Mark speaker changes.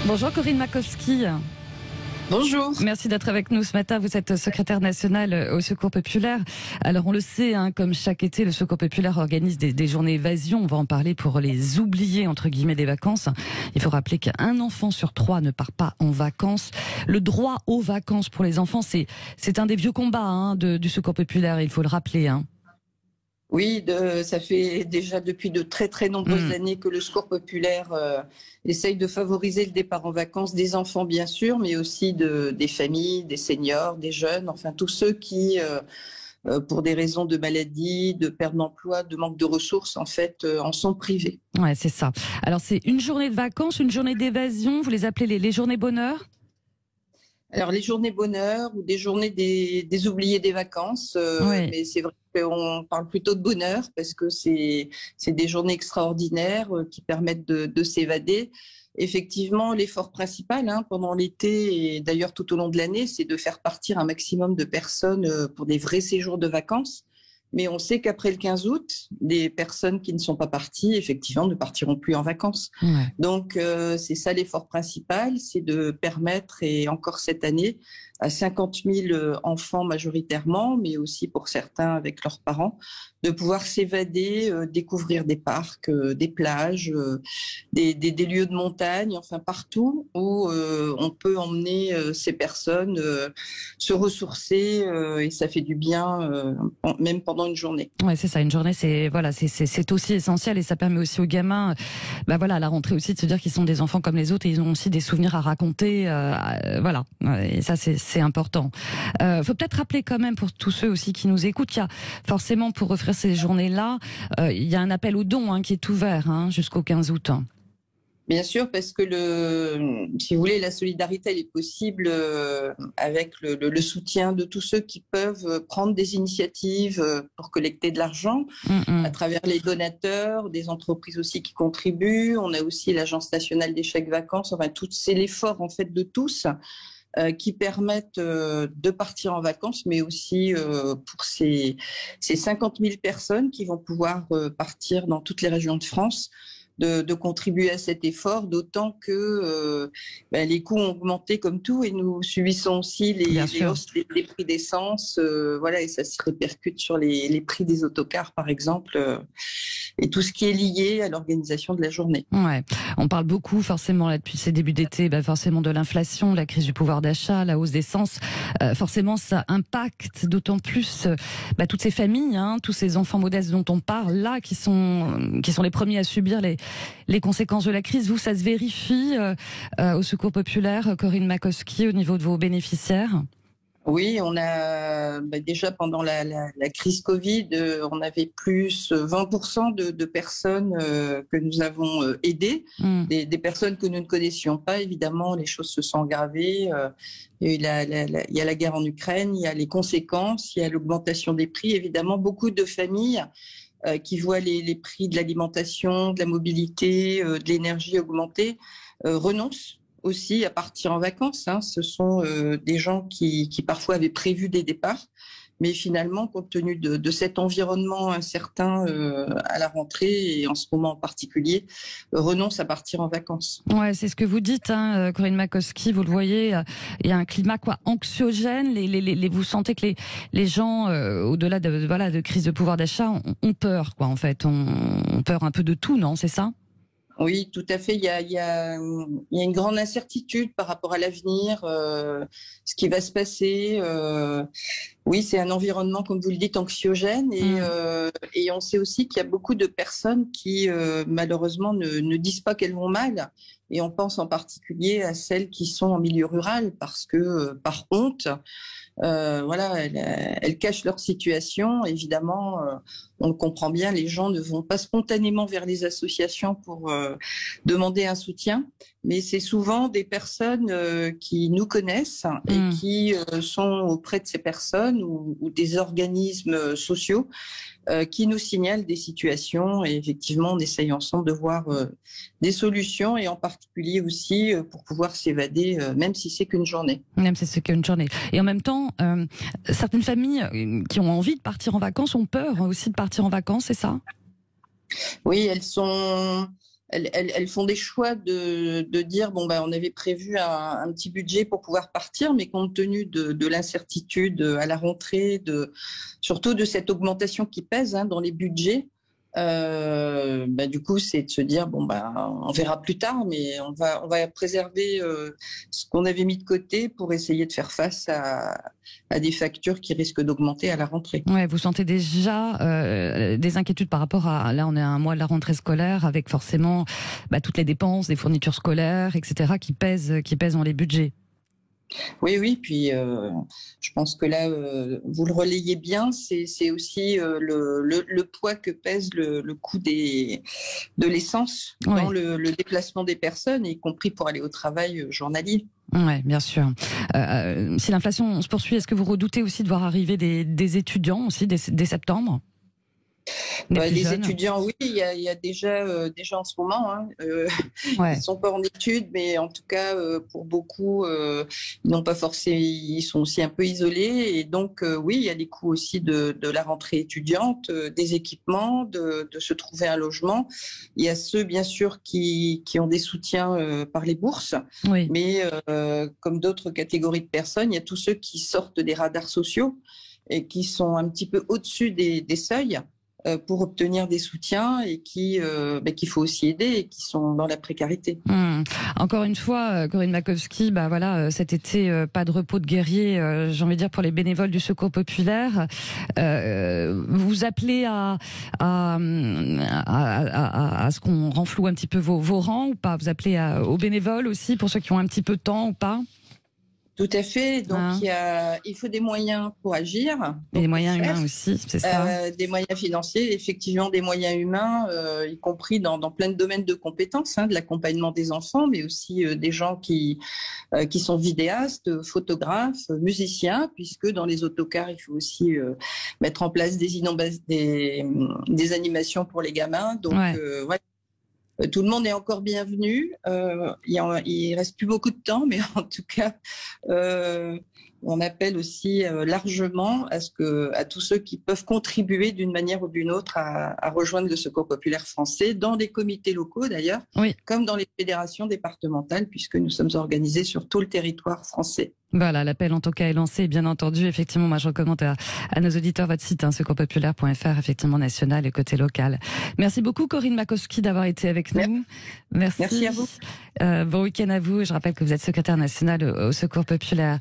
Speaker 1: Bonjour Corinne Makowski.
Speaker 2: Bonjour.
Speaker 1: Merci d'être avec nous ce matin. Vous êtes secrétaire nationale au Secours populaire. Alors on le sait, comme chaque été, le Secours populaire organise des journées évasion. On va en parler pour les oubliés entre guillemets des vacances. Il faut rappeler qu'un enfant sur 3 ne part pas en vacances. Le droit aux vacances pour les enfants, c'est un des vieux combats du Secours populaire. Il faut le rappeler.
Speaker 2: Oui, ça fait déjà depuis de très très nombreuses années que le Secours populaire essaye de favoriser le départ en vacances des enfants bien sûr, mais aussi des familles, des seniors, des jeunes, enfin tous ceux qui, pour des raisons de maladie, de perte d'emploi, de manque de ressources, en fait, en sont privés.
Speaker 1: Ouais, c'est ça. Alors c'est une journée de vacances, une journée d'évasion. Vous les appelez les journées bonheur ?
Speaker 2: Alors les journées bonheur ou des journées des oubliés des vacances,
Speaker 1: Oui.
Speaker 2: mais c'est vrai qu'on parle plutôt de bonheur parce que c'est des journées extraordinaires qui permettent de s'évader. Effectivement, l'effort principal pendant l'été et d'ailleurs tout au long de l'année, c'est de faire partir un maximum de personnes pour des vrais séjours de vacances. Mais on sait qu'après le 15 août, les personnes qui ne sont pas parties, effectivement, ne partiront plus en vacances.
Speaker 1: Ouais.
Speaker 2: Donc, c'est ça l'effort principal, c'est de permettre, et encore cette année, à 50 000 enfants majoritairement, mais aussi pour certains avec leurs parents, de pouvoir s'évader, découvrir des parcs, des plages, des lieux de montagne, enfin partout où on peut emmener ces personnes se ressourcer et ça fait du bien, même pendant une journée.
Speaker 1: Ouais, c'est ça. Une journée, c'est aussi essentiel et ça permet aussi aux gamins, à la rentrée aussi de se dire qu'ils sont des enfants comme les autres et ils ont aussi des souvenirs à raconter. Voilà. Et ça, c'est important. Faut peut-être rappeler quand même pour tous ceux aussi qui nous écoutent qu'il y a forcément pour offrir ces journées-là, il y a un appel aux dons qui est ouvert jusqu'au 15 août.
Speaker 2: Bien sûr, parce que si vous voulez, la solidarité, elle est possible avec le soutien de tous ceux qui peuvent prendre des initiatives pour collecter de l'argent à travers les donateurs, des entreprises aussi qui contribuent. On a aussi l'Agence nationale des chèques vacances. Enfin, c'est l'effort en fait de tous qui permettent de partir en vacances, mais aussi pour ces 50 000 personnes qui vont pouvoir partir dans toutes les régions de France. De contribuer à cet effort, d'autant que les coûts ont augmenté comme tout et nous subissons aussi les hausses des prix d'essence, et ça se répercute sur les prix des autocars par exemple, et tout ce qui est lié à l'organisation de la journée.
Speaker 1: Ouais, on parle beaucoup forcément là depuis ces débuts d'été, forcément de l'inflation, la crise du pouvoir d'achat, la hausse d'essence. Forcément, ça impacte d'autant plus toutes ces familles, tous ces enfants modestes dont on parle là, qui sont les premiers à subir les conséquences de la crise. Vous, ça se vérifie au Secours populaire, Corinne Makowski, au niveau de vos bénéficiaires ?
Speaker 2: Oui, on a déjà pendant la crise Covid, on avait plus 20% de personnes que nous avons aidées, des personnes que nous ne connaissions pas. Évidemment, les choses se sont aggravées. Il y a la guerre en Ukraine, il y a les conséquences, il y a l'augmentation des prix. Évidemment, beaucoup de familles qui voient les prix de l'alimentation, de la mobilité, de l'énergie augmenter, renoncent aussi à partir en vacances. Ce sont des gens qui parfois avaient prévu des départs, mais finalement, compte tenu de cet environnement incertain à la rentrée, et en ce moment en particulier, renoncent à partir en vacances.
Speaker 1: Ouais, c'est ce que vous dites, Corinne Makowski, vous le voyez, il y a un climat anxiogène, vous sentez que les gens, au-delà de crise de pouvoir d'achat, ont peur, en fait, ont peur un peu de tout, non, c'est ça ?
Speaker 2: Oui, tout à fait. Il y a une grande incertitude par rapport à l'avenir, ce qui va se passer. Oui, c'est un environnement, comme vous le dites, anxiogène. Et on sait aussi qu'il y a beaucoup de personnes qui, malheureusement, ne disent pas qu'elles vont mal. Et on pense en particulier à celles qui sont en milieu rural parce que, par honte, elles cachent leur situation. Évidemment, on le comprend bien, les gens ne vont pas spontanément vers les associations pour demander un soutien, mais c'est souvent des personnes qui nous connaissent et qui sont auprès de ces personnes ou des organismes sociaux qui nous signalent des situations, et effectivement on essaye ensemble de voir des solutions, et en particulier aussi pour pouvoir s'évader, même si c'est qu'une journée.
Speaker 1: Même si c'est qu'une journée. Et en même temps, certaines familles qui ont envie de partir en vacances ont peur aussi de partir en vacances, c'est ça ?
Speaker 2: Oui, elles font des choix de dire bon on avait prévu un petit budget pour pouvoir partir, mais compte tenu de l'incertitude à la rentrée, surtout de cette augmentation qui pèse dans les budgets. Du coup, c'est de se dire on verra plus tard, mais on va préserver ce qu'on avait mis de côté pour essayer de faire face à des factures qui risquent d'augmenter à la rentrée.
Speaker 1: Ouais, vous sentez déjà des inquiétudes par rapport à, là on est à un mois de la rentrée scolaire avec forcément toutes les dépenses, des fournitures scolaires, etc. qui pèsent dans les budgets.
Speaker 2: Oui, puis je pense que là, vous le relayez bien, c'est aussi le poids que pèse le coût de l'essence dans le déplacement des personnes, y compris pour aller au travail journalier.
Speaker 1: Oui, bien sûr. Si l'inflation se poursuit, est-ce que vous redoutez aussi de voir arriver des étudiants aussi dès septembre ?
Speaker 2: Les étudiants, oui, il y a déjà en ce moment, ils ne sont pas en études, mais en tout cas, pour beaucoup, ils n'ont pas forcément, ils sont aussi un peu isolés. Et donc, oui, il y a des coûts aussi de la rentrée étudiante, des équipements, de se trouver un logement. Il y a ceux, bien sûr, qui ont des soutiens par les bourses, mais comme d'autres catégories de personnes, il y a tous ceux qui sortent des radars sociaux et qui sont un petit peu au-dessus des seuils pour obtenir des soutiens et qu'il faut aussi aider et qui sont dans la précarité.
Speaker 1: Encore une fois, Corinne Makowski, cet été, pas de repos de guerrier, j'ai envie de dire, pour les bénévoles du Secours populaire. Vous appelez à ce qu'on renfloue un petit peu vos rangs ou pas ? Vous appelez aux bénévoles aussi, pour ceux qui ont un petit peu de temps ou pas ?
Speaker 2: Tout à fait. Donc, il faut des moyens pour agir.
Speaker 1: Et des moyens humains aussi, c'est ça.
Speaker 2: Des moyens financiers, effectivement, des moyens humains, y compris dans plein de domaines de compétences, de l'accompagnement des enfants, mais aussi des gens qui sont vidéastes, photographes, musiciens, puisque dans les autocars, il faut aussi mettre en place des animations pour les gamins. Donc, tout le monde est encore bienvenu. Il reste plus beaucoup de temps, mais en tout cas, on appelle aussi largement à tous ceux qui peuvent contribuer d'une manière ou d'une autre à rejoindre le Secours populaire français, dans les comités locaux d'ailleurs, comme dans les fédérations départementales, puisque nous sommes organisés sur tout le territoire français.
Speaker 1: Voilà, l'appel en tout cas est lancé, bien entendu. Effectivement, moi je recommande à nos auditeurs votre site, secourspopulaire.fr, effectivement national et côté local. Merci beaucoup Corinne Makowski d'avoir été avec nous. Merci.
Speaker 2: Merci à vous.
Speaker 1: Bon week-end à vous. Je rappelle que vous êtes secrétaire nationale au Secours populaire.